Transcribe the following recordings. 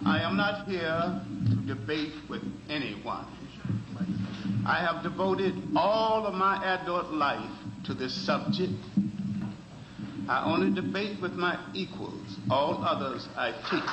I am not here to debate with anyone. I have devoted all of my adult life to this subject. I only debate with my equals. All others I teach.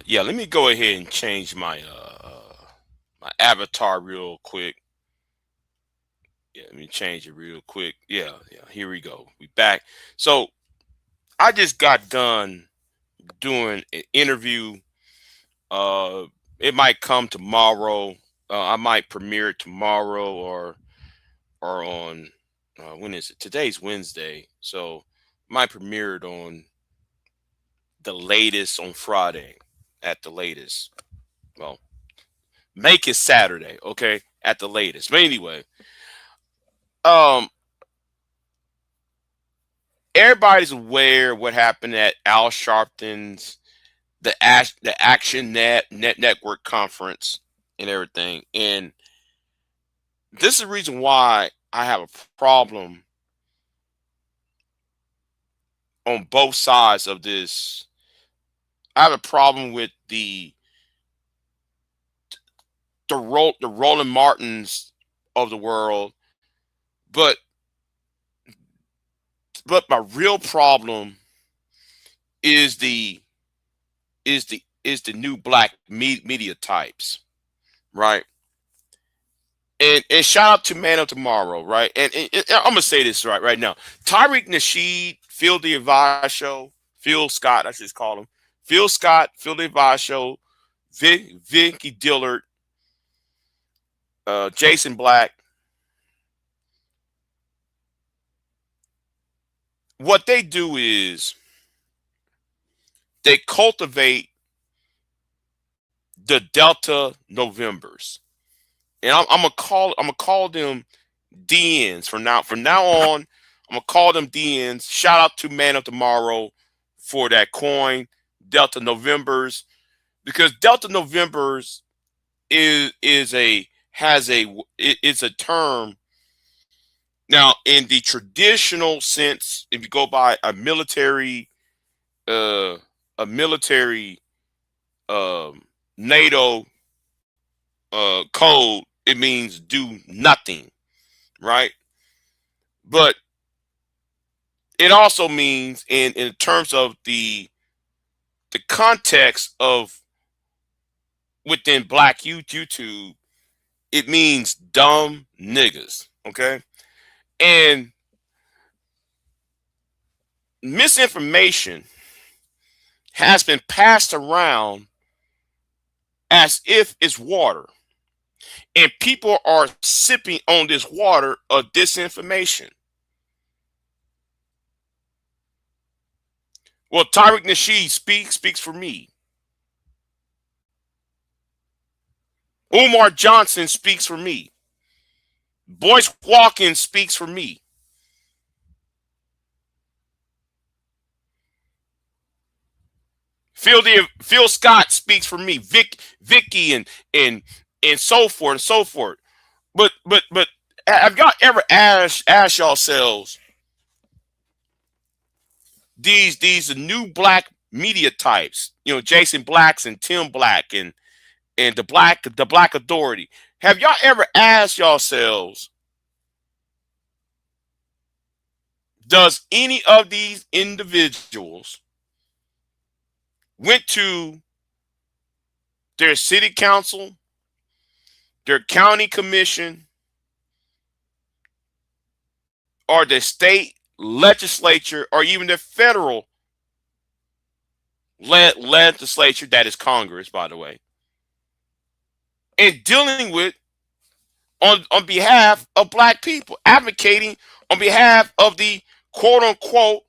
Yeah. Let me go ahead and change my avatar real quick. Yeah, let me change it real quick. Yeah. Here we go. We back. So I just got done doing an interview. Uh, it might come tomorrow. I might premiere it tomorrow or on when is it? Today's Wednesday, so might premiere it on the latest on Friday at the latest. Well, make it Saturday, okay, at the latest. But anyway, um, everybody's aware what happened at Al Sharpton's the Action Network conference and everything, and this is the reason why I have a problem on both sides of this. I have a problem with the Roland Martins of the world, but my real problem is the new black media types, right? And shout out to Man of Tomorrow, right? And I'm gonna say this right now. Tyreek Nasheed, Phil the Advice Show, Phil Scott, I should just call him Phil Scott, Phil the Advice Show, Vicky Dillard, Jason Black. What they do is they cultivate the Delta Novembers, and I'm gonna call them DNs from now on. I'm gonna call them DNs. Shout out to Man of Tomorrow for that coin, Delta Novembers, because Delta Novembers is a has a it's a term now in the traditional sense. If you go by uh, a military NATO code, it means do nothing, right? But it also means in terms of the context of within black YouTube, it means dumb niggas. Okay. And misinformation has been passed around as if it's water. And people are sipping on this water of disinformation. Well, Tariq Nasheed speaks for me. Umar Johnson speaks for me. Boyce Watkins speaks for me. Phil Scott speaks for me. Vicky and so forth and so forth. But have y'all ever asked yourselves these new black media types, Jason Blacks and Tim Black and the Black Authority. Have y'all ever asked yourselves, does any of these individuals went to their city council, their county commission, or the state legislature, or even the federal legislature, that is Congress, by the way, and dealing with on behalf of black people, advocating on behalf of the quote unquote,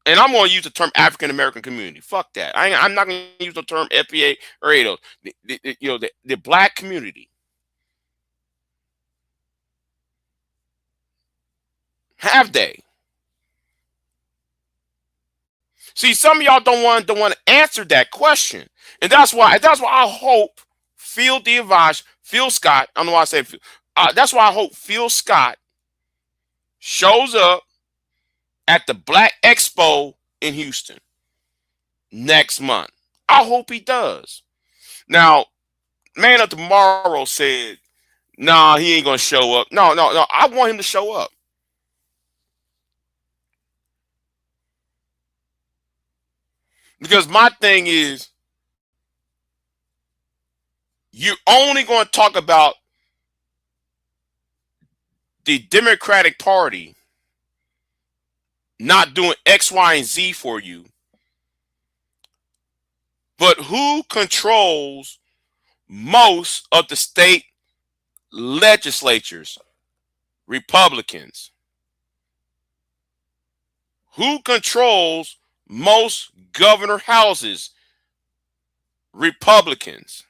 and I'm going to use the term African American community. Fuck that. I'm not going to use the term FBA or ADOS. The black community. Have they? See, some of y'all don't want to answer that question, and that's why I hope Phil Scott. I don't know why I said Phil. That's why I hope Phil Scott shows up at the Black Expo in Houston next month. I hope he does. Now, Man of Tomorrow said, nah, he ain't going to show up. No. I want him to show up. Because my thing is, you're only going to talk about the Democratic Party not doing X, Y, and Z for you. But who controls most of the state legislatures? Republicans. Who controls most governor houses? Republicans.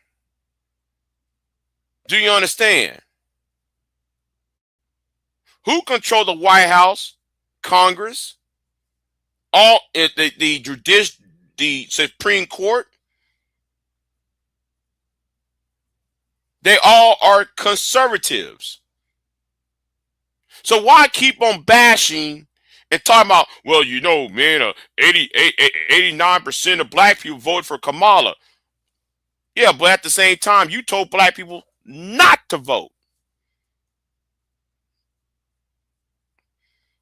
Do you understand? Who control the White House, Congress, all the Supreme Court? They all are conservatives. So why keep on bashing and talking about, well, man, 89% of black people voted for Kamala. Yeah, but at the same time, you told black people not to vote.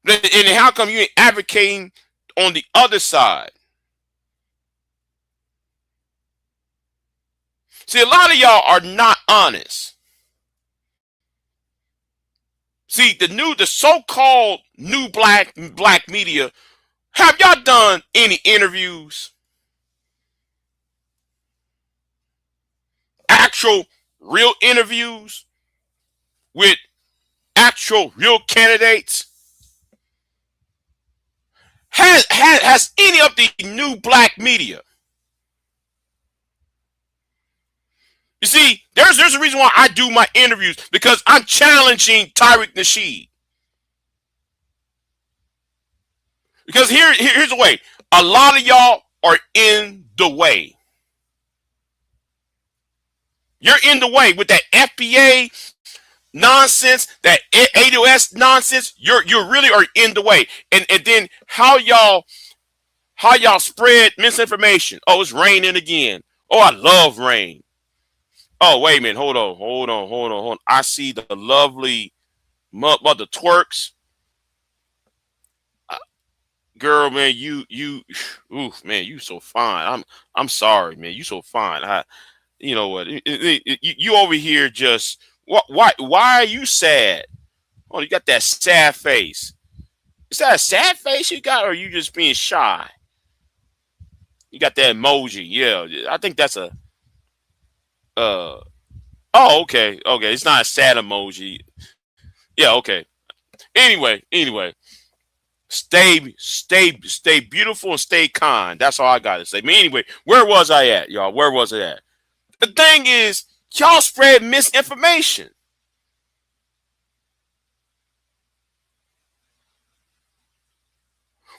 And how come you ain't advocating on the other side? See, a lot of y'all are not honest. See, the so-called new black media, have y'all done any interviews? Actual real interviews with actual real candidates? Has any of the new black media? You see, there's a reason why I do my interviews, because I'm challenging Tariq Nasheed. Because here's the way. A lot of y'all are in the way. You're in the way with that FBA nonsense, that ADOS nonsense. You really are in the way. And then how y'all spread misinformation. Oh, it's raining again. Oh, I love rain. Oh, wait a minute. Hold on. I see the lovely mother twerks. girl, man, oof, man, you so fine. I'm sorry, man, you so fine. You know what? You over here just why are you sad? Oh, you got that sad face. Is that a sad face you got, or are you just being shy? You got that emoji. Yeah, I think that's a uh. Oh, okay, okay. It's not a sad emoji. Yeah, okay. Anyway, stay beautiful and stay kind. That's all I gotta say. But anyway, where was I at, y'all? Where was it at? The thing is, y'all spread misinformation.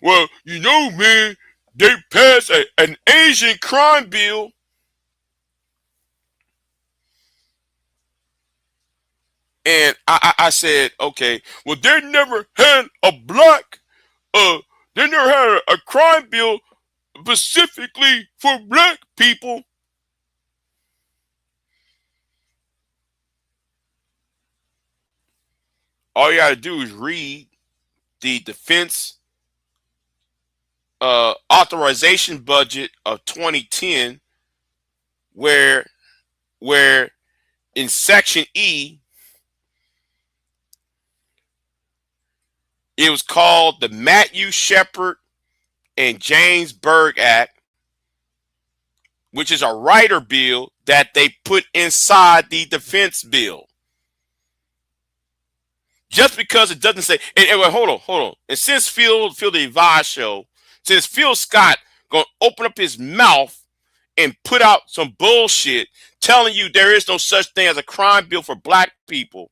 Well, you know, man, they passed an Asian crime bill. And I said, okay, well, they never had a uh, they never had a crime bill specifically for black people. All you gotta do is read the defense authorization budget of 2010, where where in section E it was called the Matthew Shepard and James Berg Act, which is a rider bill that they put inside the defense bill. Just because it doesn't say, and wait, hold on. And since Phil the Advice show, since Phil Scott gonna open up his mouth and put out some bullshit telling you there is no such thing as a crime bill for black people,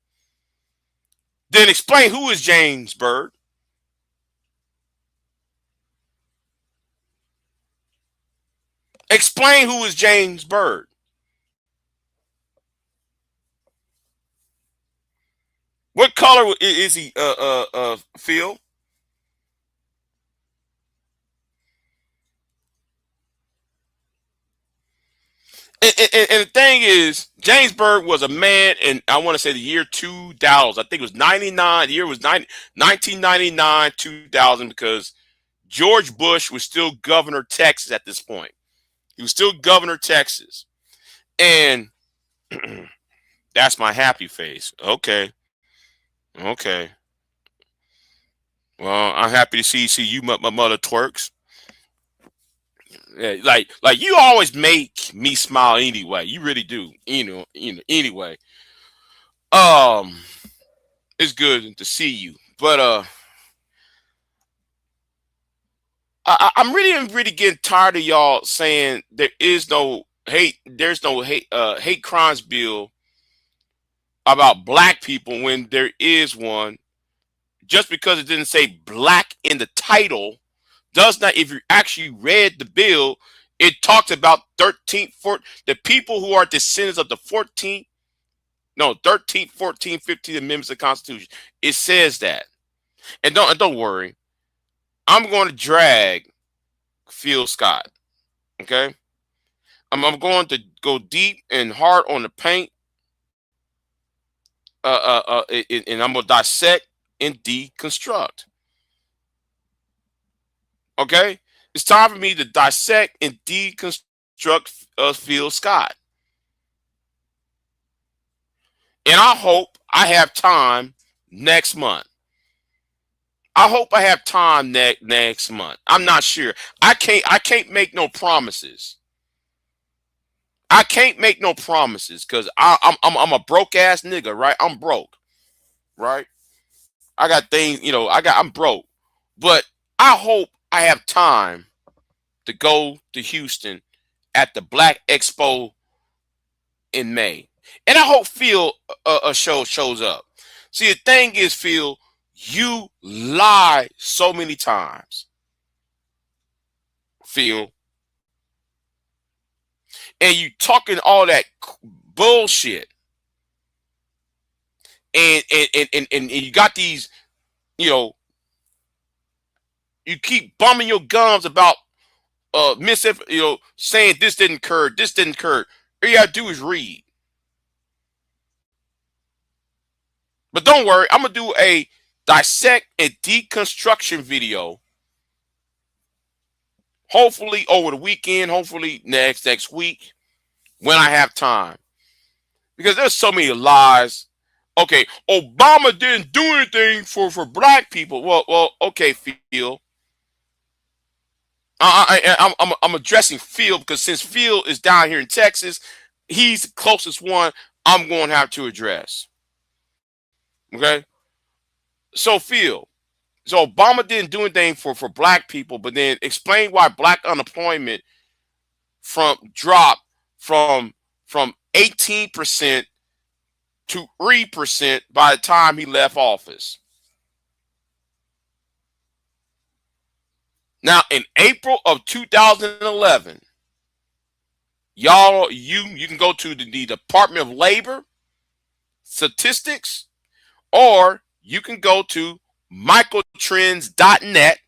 then explain who is James Berg. Explain who is James Berg. What color is he, Phil? And the thing is, James Berg was a man in, I want to say, the year 2000. I think it was 99. The year was 1999, 2000, because George Bush was still governor of Texas at this point. He was still governor of Texas. And that's my happy face. Okay. Okay. Well, I'm happy to see you, my mother twerks. Yeah, like you always make me smile anyway. You really do. Anyway. Um, it's good to see you. But I'm really getting tired of y'all saying there is no hate, there's no hate crimes bill about black people when there is one. Just because it didn't say black in the title does not, if you actually read the bill, it talks about 13th, the people who are descendants of the 14th, no, 13th, 14th, 15th amendments of the Constitution. It says that. And don't worry. I'm going to drag Phil Scott. Okay? I'm going to go deep and hard on the paint. And I'm going to dissect and deconstruct. Okay? It's time for me to dissect and deconstruct Phil Scott. And I hope I have time next month. I hope I have time next month. I'm not sure. I can't make no promises. I can't make no promises because I'm a broke ass nigga, right? I'm broke, right? I got things, I'm broke. But I hope I have time to go to Houston at the Black Expo in May. And I hope Phil shows up. See, the thing is, Phil, you lie so many times. Phil. And you talking all that bullshit. And you got these, you keep bumming your gums about saying this didn't occur, this didn't occur. All you gotta do is read. But don't worry, I'm gonna do a dissect and deconstruction video hopefully over the weekend, hopefully next week when I have time. Because there's so many lies. Okay, Obama didn't do anything for black people. Well, okay, Phil. I'm addressing Phil because since Phil is down here in Texas, he's the closest one I'm going to have to address. Okay, so Phil, so Obama didn't do anything for black people, but then explain why black unemployment dropped from 18% to 3% by the time he left office. Now, in April of 2011, you can go to the Department of Labor statistics, or you can go to microtrends.net.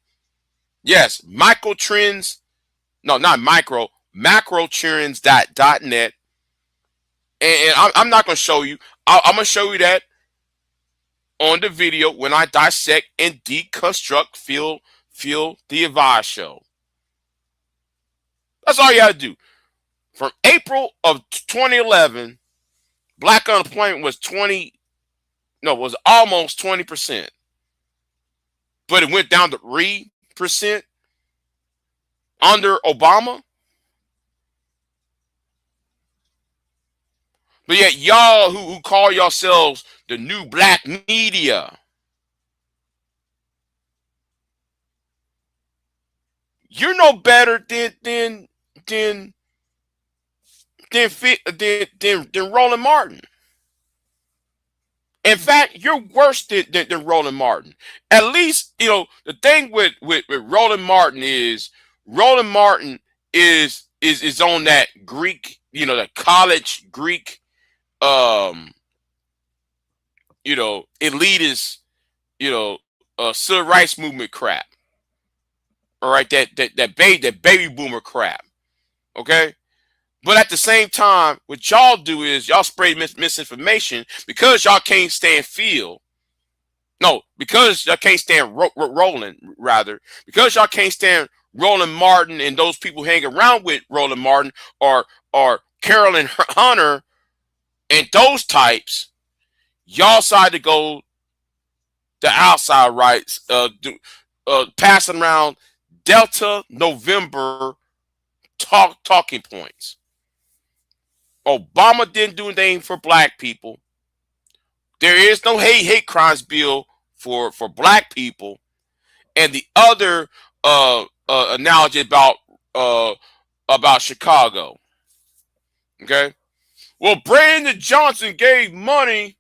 Yes, microtrends. No, not micro. Macrotrends.net. And I'm not going to show you. I'm going to show you that on the video when I dissect and deconstruct Phil the Advice Show. That's all you got to do. From April of 2011, black unemployment was almost 20%. But it went down to 3% under Obama. But yet y'all who call yourselves the new black media, you're no better than Roland Martin. In fact, you're worse than Roland Martin. At least, the thing with Roland Martin is on that Greek, the college Greek, elitist, civil rights movement crap. All right, that baby boomer crap. Okay? But at the same time, what y'all do is y'all spread misinformation because y'all can't stand Phil. No, because y'all can't stand Roland, rather. Because y'all can't stand Roland Martin and those people hang around with Roland Martin or Carolyn Hunter and those types, y'all decide to go the outside rights, passing around Delta November talking points. Obama didn't do anything for black people. There is no hate crimes bill for black people. And the other analogy about Chicago. Okay. Well, Brandon Johnson gave money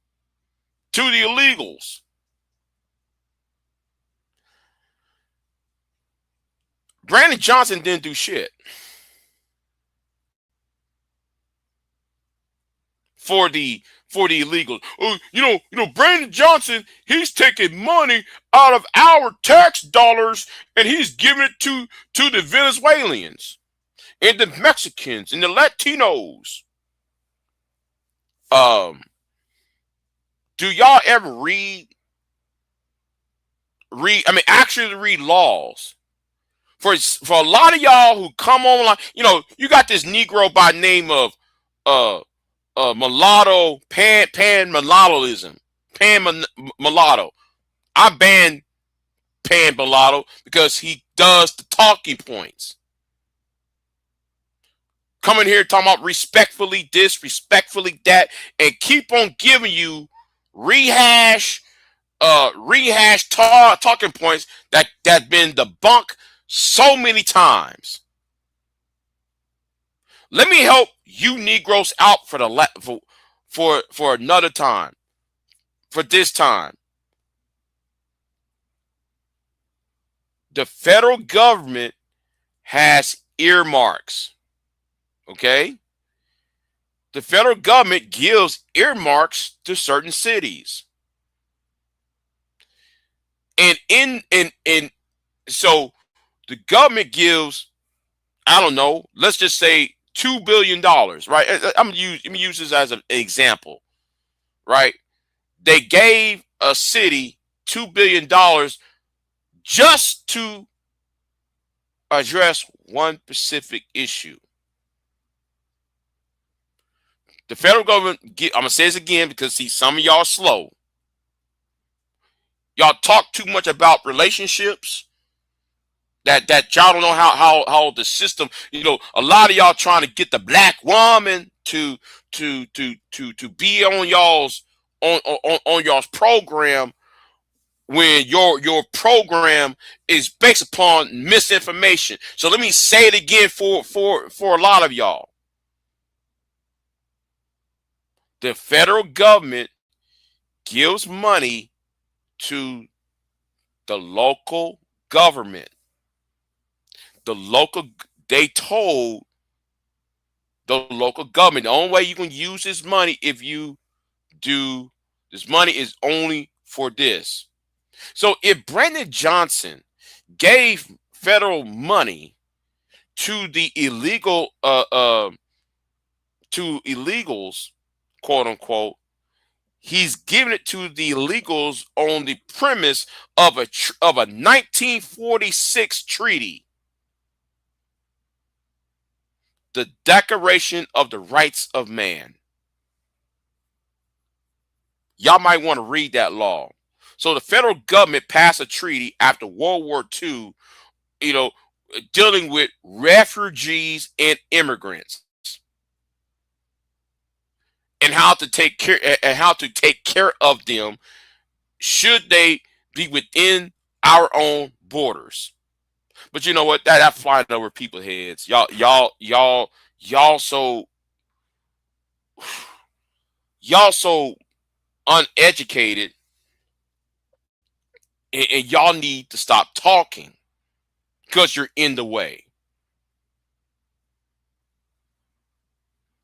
to the illegals. Brandon Johnson didn't do shit for the illegals. Brandon Johnson, he's taking money out of our tax dollars and he's giving it to the Venezuelans and the Mexicans and the Latinos. Do y'all ever read laws? For a lot of y'all who come online, you got this Negro by name of mulatto, pan mulattoism, mulatto. I ban pan mulatto because he does the talking points. Coming here talking about respectfully this, respectfully that, and keep on giving you rehash talking points that's been debunked so many times. Let me help you Negroes out for another time. For this time. The federal government has earmarks. Okay? The federal government gives earmarks to certain cities. And so the government gives, I don't know, let's just say $2 billion, right? I'm gonna use this as an example, right? They gave a city $2 billion just to address one specific issue. The federal government, I'm going to say this again because, see, some of y'all slow. Y'all talk too much about relationships that y'all don't know how the system, a lot of y'all trying to get the black woman to be on y'all's on y'all's program, when your program is based upon misinformation. So let me say it again for a lot of y'all. The federal government gives money to the local government. They told the local government, the only way you can use this money, if you do, this money is only for this. So if Brandon Johnson gave federal money to the illegal to illegals, quote unquote, he's giving it to the illegals on the premise of a 1946 treaty, the Declaration of the Rights of Man. Y'all might want to read that law. So the federal government passed a treaty after World War II, dealing with refugees and immigrants, and how to take care of them should they be within our own borders. But you know what? That flying over people's heads. Y'all so uneducated, and y'all need to stop talking because you're in the way.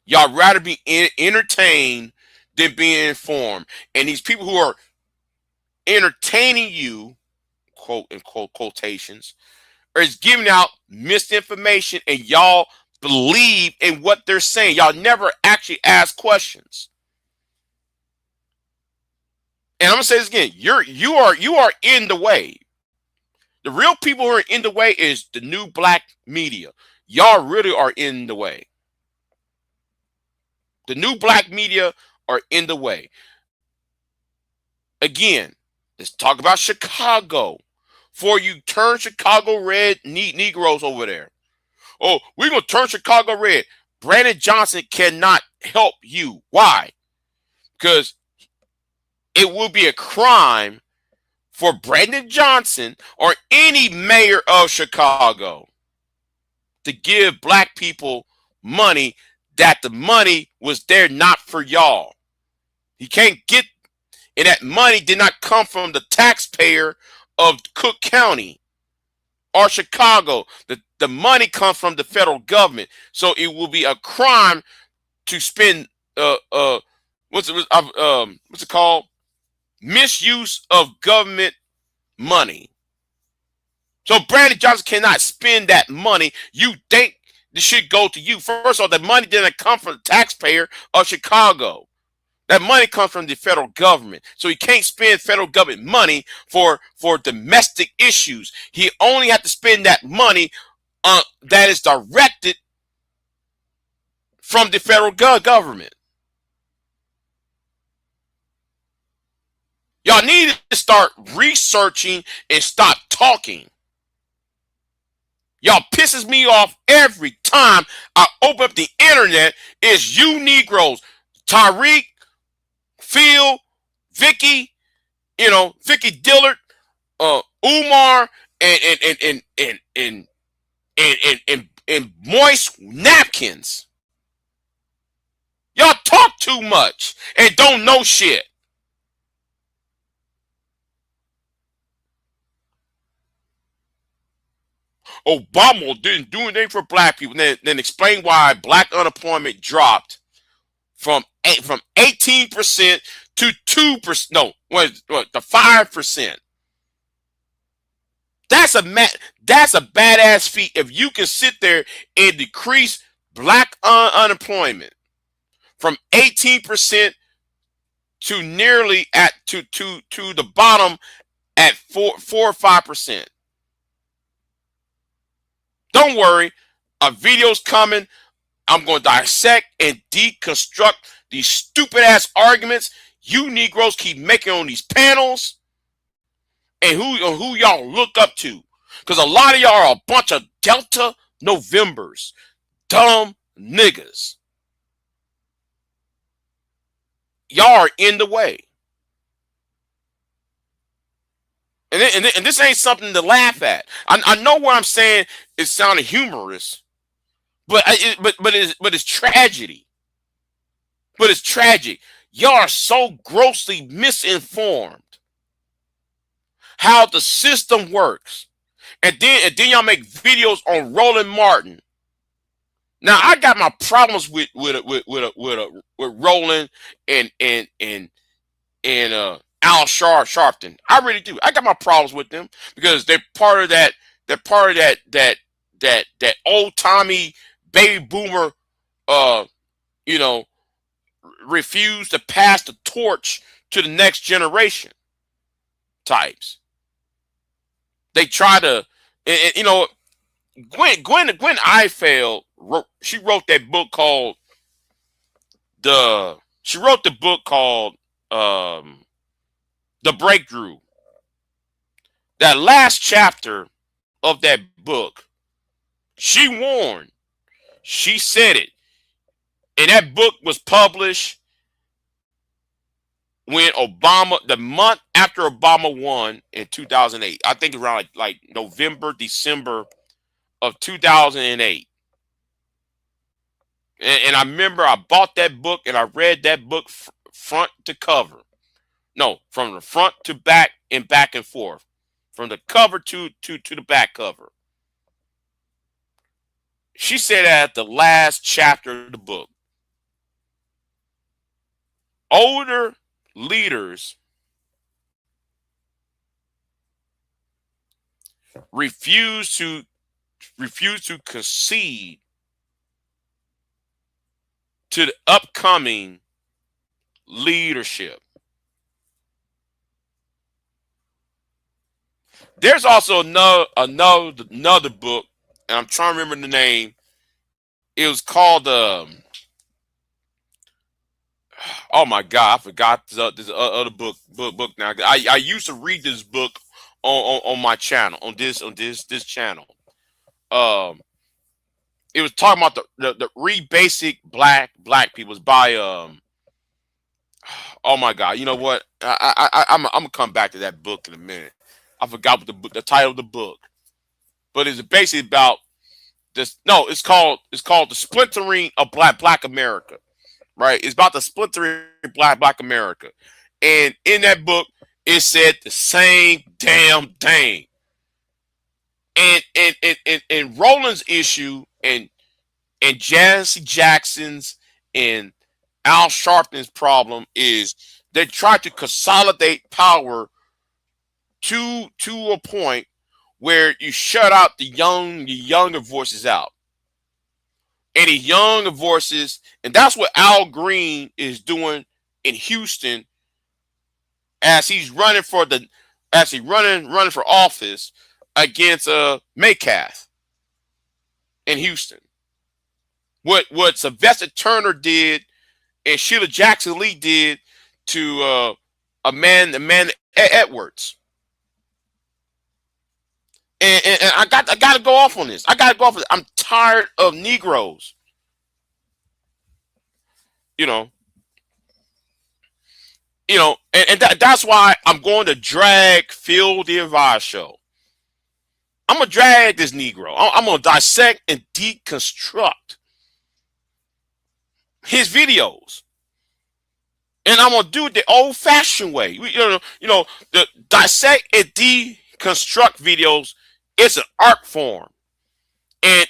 Y'all rather be entertained than being informed. And these people who are entertaining you, quote unquote quotations, is giving out misinformation, and y'all believe in what they're saying. Y'all never actually ask questions. And I'm gonna say this again: you are in the way. The real people who are in the way is the new black media. Y'all really are in the way. The new black media are in the way. Again, let's talk about Chicago. For you turn Chicago red, Negroes over there. Oh, we're going to turn Chicago red. Brandon Johnson cannot help you. Why? Because it will be a crime for Brandon Johnson or any mayor of Chicago to give black people money, that the money was there not for y'all. He can't get, and that money did not come from the taxpayer of Cook County or Chicago. The money comes from the federal government. So it will be a crime to spend what's it called? Misuse of government money. So Brandon Johnson cannot spend that money. You think this should go to you. First of all, the money didn't come from the taxpayer of Chicago. That money comes from the federal government. So he can't spend federal government money for domestic issues. He only has to spend that money that is directed from the federal government. Y'all need to start researching and stop talking. Y'all pisses me off every time I open up the internet. It's you Negroes, Tariq, Phil, Vicky, Vicky Dillard, Umar, and moist napkins. Y'all talk too much and don't know shit. Obama didn't do anything for black people. Then explain why black unemployment dropped from 18% to 2%. No, what the 5%. That's a badass feat if you can sit there and decrease black unemployment from 18% to nearly to the bottom at 4 or 5%. Don't worry, a video's coming. I'm going to dissect and deconstruct these stupid ass arguments you Negroes keep making on these panels, and who y'all look up to. Because a lot of y'all are a bunch of Delta Novembers, dumb niggas. Y'all are in the way. And this ain't something to laugh at. I know what I'm saying is sounding humorous, but it's tragedy. But it's tragic. Y'all are so grossly misinformed how the system works, and then y'all make videos on Roland Martin. Now I got my problems with Roland and Al Sharpton. I really do. I got my problems with them because they're part of that. They're part of that old Tommy baby boomer. You know, refuse to pass the torch to the next generation types. They try to, and you know, Gwen Ifill she wrote that book called The Breakthrough. That last chapter of that book, she warned, she said it, and that book was published when the month after Obama won in 2008. I think around like November, December of 2008. And I remember I bought that book and I read that book front to cover. No, from the front to back and back and forth. From the cover to the back cover. She said at the last chapter of the book, older leaders refuse to concede to the upcoming leadership. There's also another book, and I'm trying to remember the name. It was called oh my God, I forgot this other book now. I used to read this book on my channel, on this channel. It was talking about the re-basic black people. It's by oh my God, you know what? I'm gonna come back to that book in a minute. I forgot what the title of the book, but it's basically about this. No, it's called The Splintering of Black America. Right? It's about the splintering black America. And in that book, it said the same damn thing. And Roland's issue and Jesse Jackson's and Al Sharpton's problem is they try to consolidate power to a point where you shut out the younger voices out. Any younger voices, and that's what Al Green is doing in Houston as he's running for office against Metcalf in Houston. What Sylvester Turner did and Sheila Jackson Lee did to Amanda Edwards. And I got to go off on this. I'm tired of Negroes. You know, and that's why I'm going to drag Phil the Advice Show. I'm going to drag this Negro. I'm going to dissect and deconstruct his videos. And I'm going to do it the old-fashioned way. You know, the dissect and deconstruct videos, it's an art form. And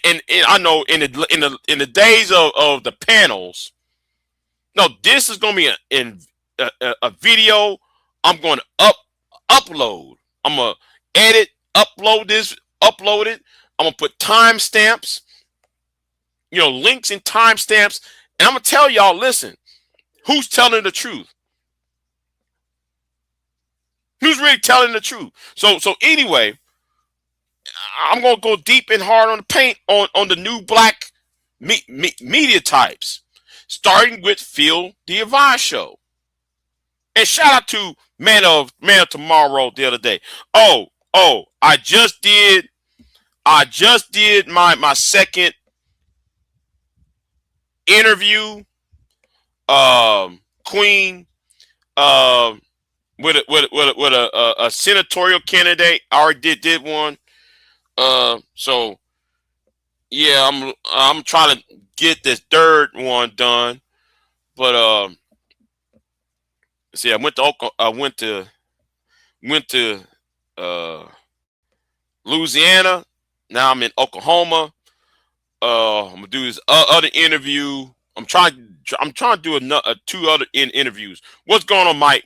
I know in the days of the panels, no, this is going to be a video I'm going to upload. I'm going to edit, upload it. I'm going to put timestamps, links and timestamps. And I'm going to tell y'all, listen, who's telling the truth? Who's really telling the truth? So anyway, I'm gonna go deep and hard on the paint on the new black media types, starting with Phil the Advice Show. And shout out to Man of Tomorrow the other day. I just did my second interview, Queen, with a senatorial candidate. I already did one. So yeah, I'm trying to get this third one done. But see, I went to Louisiana. Now I'm in Oklahoma. I'm gonna do this other interview. I'm trying to do two other interviews. What's going on, Mike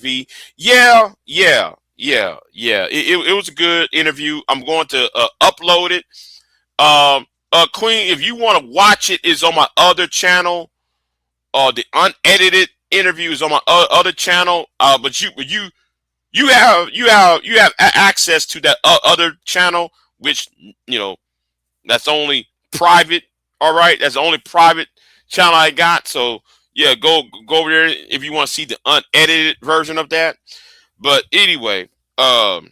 V? Yeah. It was a good interview. I'm going to upload it. Queen, if you want to watch it, it's on my other channel. The unedited interview is on my other channel. But you have access to that other channel, which that's only private. All right, that's the only private channel I got. So yeah, go over there if you want to see the unedited version of that. But anyway, um,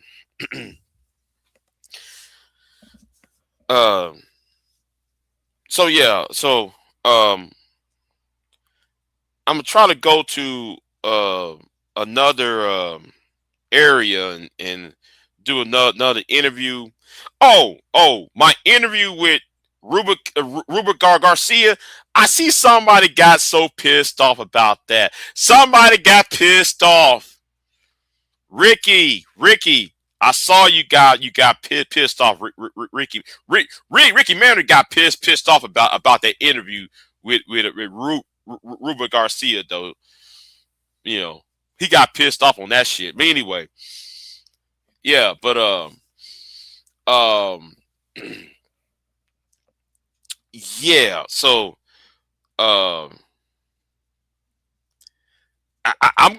so yeah, I'm gonna try to go to another area and do another interview. My interview with Ruben Garcia. I see somebody got so pissed off about that. Somebody got pissed off. Ricky, I saw you got pissed off. Ricky Manning got pissed off about that interview with Ruben Garcia, though. He got pissed off on that shit. But anyway, yeah, but yeah. So I'm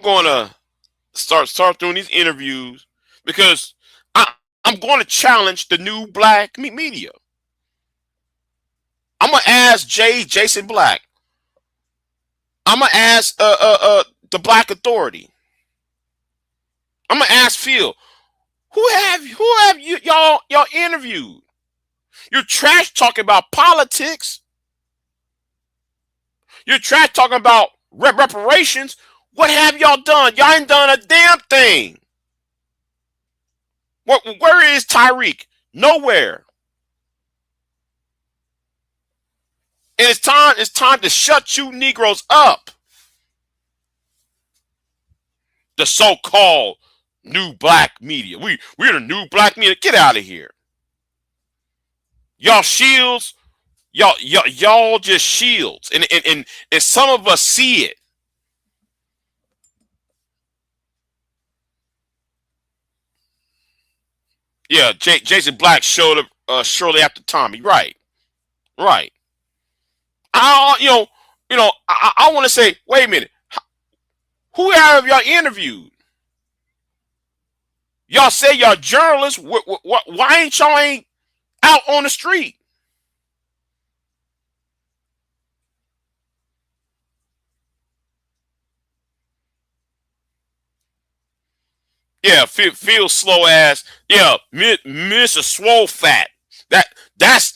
gonna start doing these interviews because I'm going to challenge the new black media. I'm gonna ask Jason Black. I'm gonna ask the Black Authority. I'm gonna ask Phil. Who have y'all interviewed? You're trash talking about politics. You're trash talking about reparations. What have y'all done? Y'all ain't done a damn thing. Where is Tyreek? Nowhere. And it's time to shut you Negroes up. The so-called new black media. We're the new black media. Get out of here. Y'all shields. Y'all just shields. And some of us see it. Yeah, Jason Black showed up shortly after Tommy. Right. I want to say, wait a minute. Who have y'all interviewed? Y'all say y'all journalists. Why ain't y'all out on the street? Yeah, feel slow ass. Yeah, Mr. Swole Fat. That's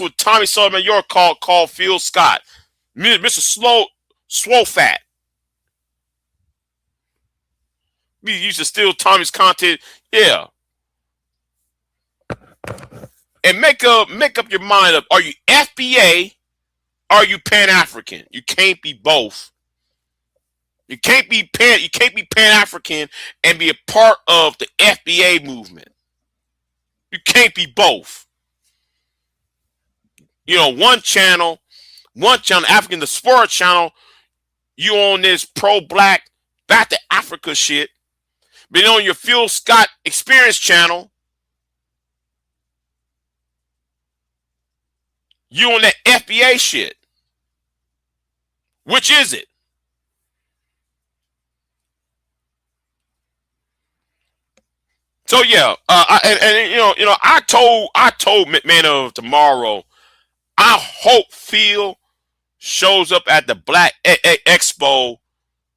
what Tommy Sotomayor called Phil Scott. Mr. Swole Fat. We used to steal Tommy's content. Yeah. And make up your mind up. Are you FBA? Are you Pan African? You can't be both. You can't be Pan African and be a part of the FBA movement. You can't be both. One channel, African the Sports Channel, you on this pro-black back to Africa shit. But on your Phil Scott Experience channel, you on that FBA shit. Which is it? So yeah, and I told Man of Tomorrow, I hope Phil shows up at the Black Expo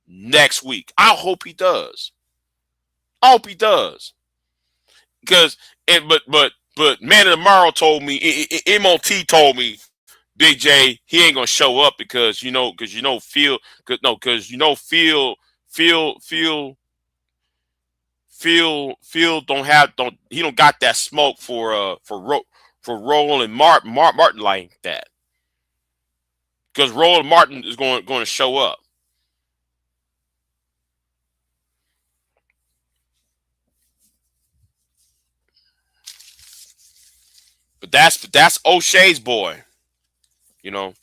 next week. I hope he does. I hope he does. Because but Man of Tomorrow told me, MOT told me, Big J, he ain't gonna show up because Phil, Phil don't got that smoke for Roland Martin like that, because Roland Martin is going to show up. But that's O'Shea's boy, you know.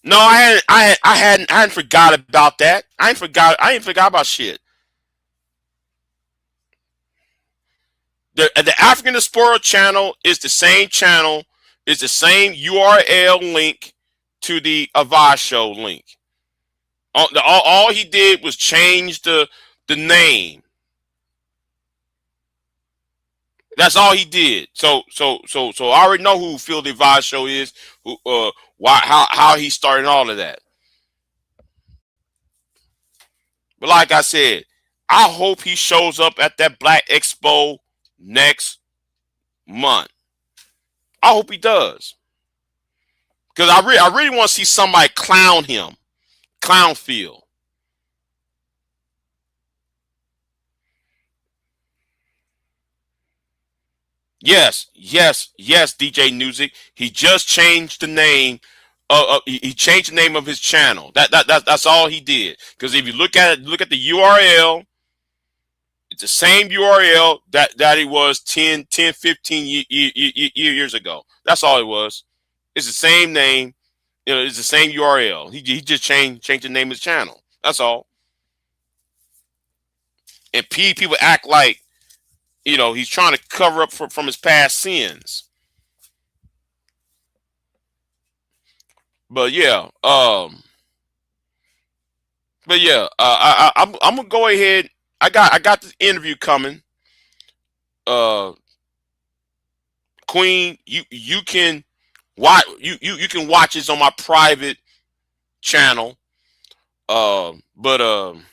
No, I hadn't forgot about that. I ain't forgot about shit. The African Diaspora channel is the same channel, is the same URL link to the Ava Show link. All he did was change the name. That's all he did. So I already know who Phil Ava Show is, who why how he started all of that. But like I said, I hope he shows up at that Black Expo next month. I hope he does. Because I really want to see somebody clown him. Clown Phil. Yes, DJ Music. He just changed the name. He changed the name of his channel. That's all he did. Because if you look at it, look at the URL. It's the same URL that it was 15 years ago. That's all it was. It's the same name. It's the same URL. He just changed the name of his channel. That's all. And people act like he's trying to cover up from his past sins. But yeah, I'm gonna go ahead. I got this interview coming. Queen, you can watch you can watch this on my private channel. But I'm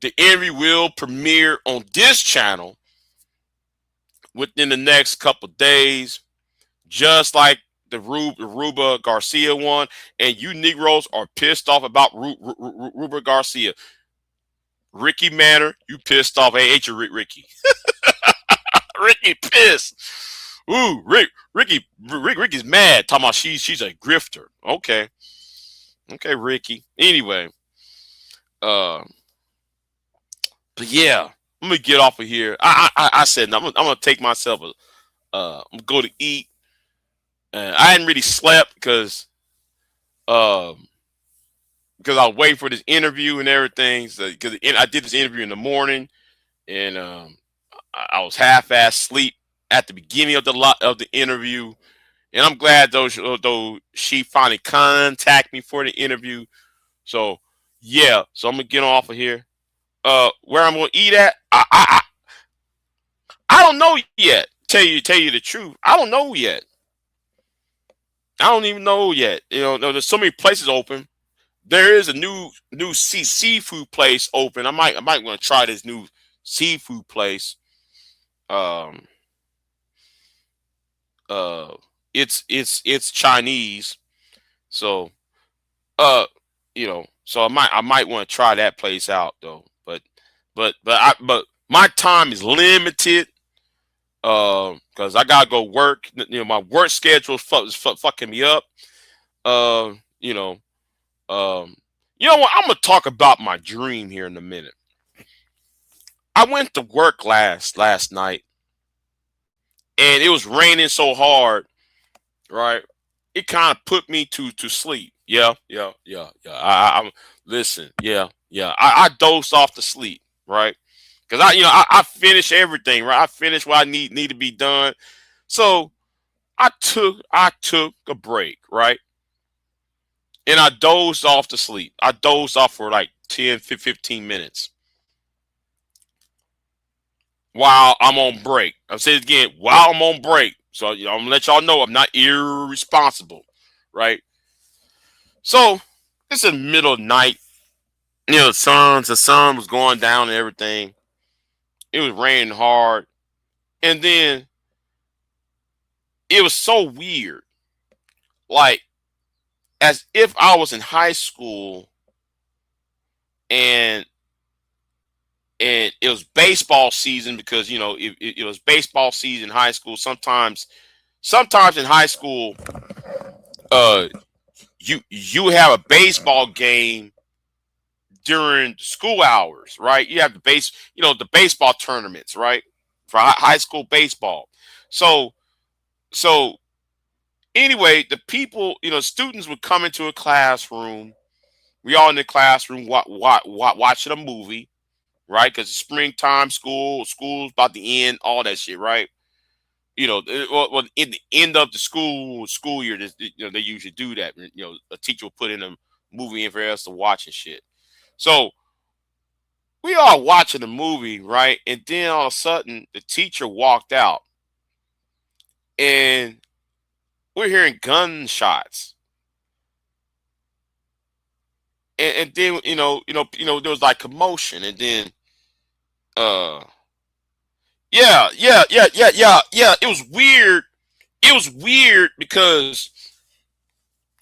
the interview will premiere on this channel within the next couple days, just like the Ruba Garcia one. And you Negroes are pissed off about Ruba Garcia. Ricky Manor, you pissed off. Hey, ain't you, Ricky? Ricky pissed. Ooh, Ricky's mad. Talking about she's a grifter. Okay, Ricky. Anyway, but yeah, I'm gonna get off of here. I said I'm gonna take myself I'm gonna go to eat. I hadn't really slept because I was waiting for this interview and everything. So because I did this interview in the morning, and I was half-ass sleep at the beginning of the interview, and I'm glad though she finally contacted me for the interview. So yeah, so I'm gonna get off of here. Where I'm gonna eat at, I don't know yet. Tell you the truth, I don't know yet. I don't even know yet. There's so many places open. There is a new seafood place open. I might want to try this new seafood place. Um, uh, it's Chinese, so so I might want to try that place out though. But my time is limited. Because I gotta go work. My work schedule is fucking me up. Uh, you know, you know what? I'm gonna talk about my dream here in a minute. I went to work last night, and it was raining so hard, right? It kind of put me to sleep. Yeah. I'm listen. Yeah. I dozed off to sleep, right? Because I finished everything, right? I finished what I need to be done. So I took a break, right? and I dozed off to sleep. I dozed off for like 10, 15 minutes while I'm on break. I'll say it again, while I'm on break. So I'm gonna let y'all know I'm not irresponsible, right? So it's in the middle of the night. The sun was going down and everything. It was raining hard, and then it was so weird, like as if I was in high school and it was baseball season because it was baseball season in high school. Sometimes in high school, uh, you have a baseball game during school hours, right? You have the baseball tournaments, right, for high school baseball. So so anyway, the people, students would come into a classroom. We all in the classroom watching a movie, right? Because it's springtime, school's about to end, all that shit, right? Well, in the end of the school year, they usually do that. A teacher will put in a movie in for us to watch and shit. So we are watching the movie, right? And then all of a sudden, the teacher walked out, and we're hearing gunshots. And then there was like commotion, and then uh yeah. It was weird. It was weird because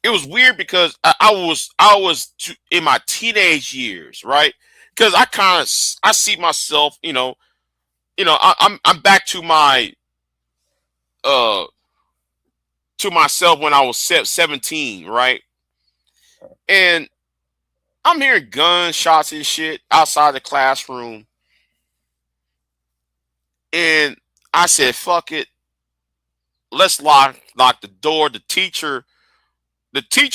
in my teenage years, right? Because I see myself, I'm back uh to myself when I was 17, right? And I'm hearing gunshots and shit outside the classroom, and I said, "Fuck it, let's lock the door." The teacher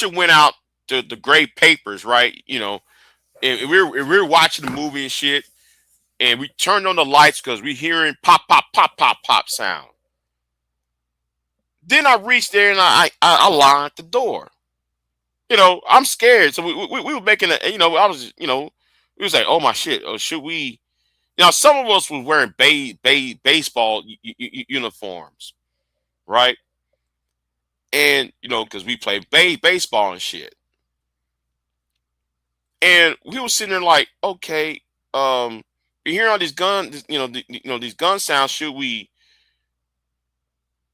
went out to grade papers, right? And we were watching the movie and shit, and we turned on the lights because we hearing pop, pop, pop, pop, pop sound. Then I reached there and I locked the door. I'm scared, so we were making a, I was, we was like, oh my shit, oh should we? Now some of us was wearing baseball uniforms, right? And because we play baseball and shit. And we were sitting there like, okay, you hear all these these gun sounds. Should we?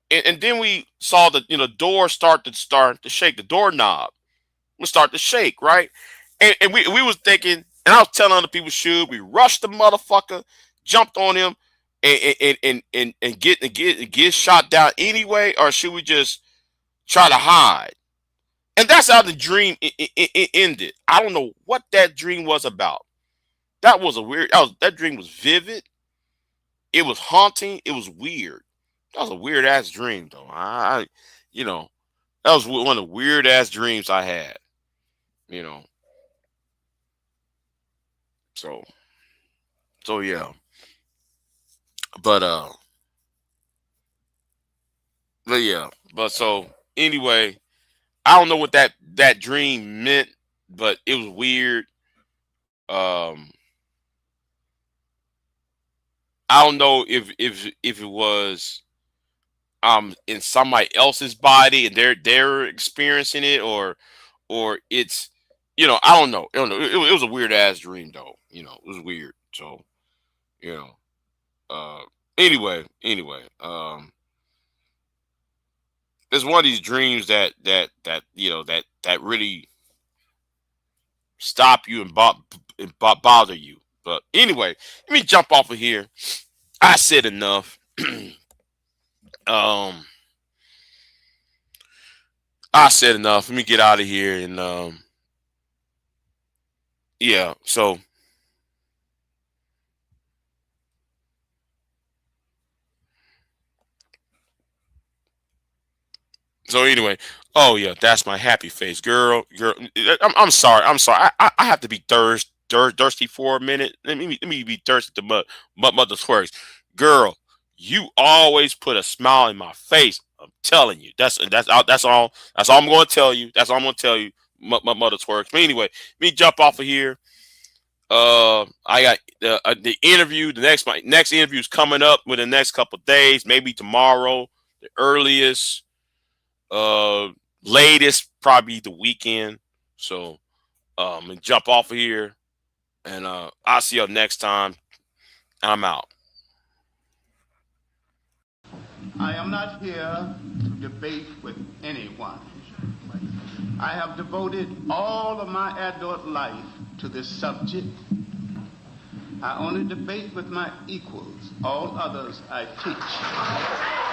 And then we saw the door start to shake. The doorknob would start to shake, right? And we was thinking, and I was telling other people, should we rush the motherfucker, jumped on him, and get shot down anyway, or should we just try to hide? And that's how the dream ended. I don't know what that dream was about. That dream was vivid. It was haunting. It was weird. That was a weird ass dream, though. You know, that was one of the weird ass dreams I had. You know, so yeah. But yeah. But so anyway, I don't know what that dream meant, but it was weird. Um, I don't know if it was in somebody else's body and they're experiencing it, or it's I don't know. It was a weird ass dream though. It was weird. So you know uh anyway, it's one of these dreams that really stop you and bother you. But anyway, let me jump off of here. I said enough. um I said enough. Let me get out of here. And yeah, so anyway, oh yeah, that's my happy face, girl. I'm sorry. I have to be thirsty for a minute. Let me be thirsty to mother's words, girl. You always put a smile in my face. I'm telling you. That's all. That's all I'm going to tell you. That's all I'm going to tell you. my mother twerks. But anyway, let me jump off of here. I got the interview. My next interview is coming up within the next couple of days, maybe tomorrow, the earliest. Latest probably the weekend. So and jump off of here, and I'll see you next time. I'm out. I am not here to debate with anyone. I have devoted all of my adult life to this subject. I only debate with my equals. All others I teach.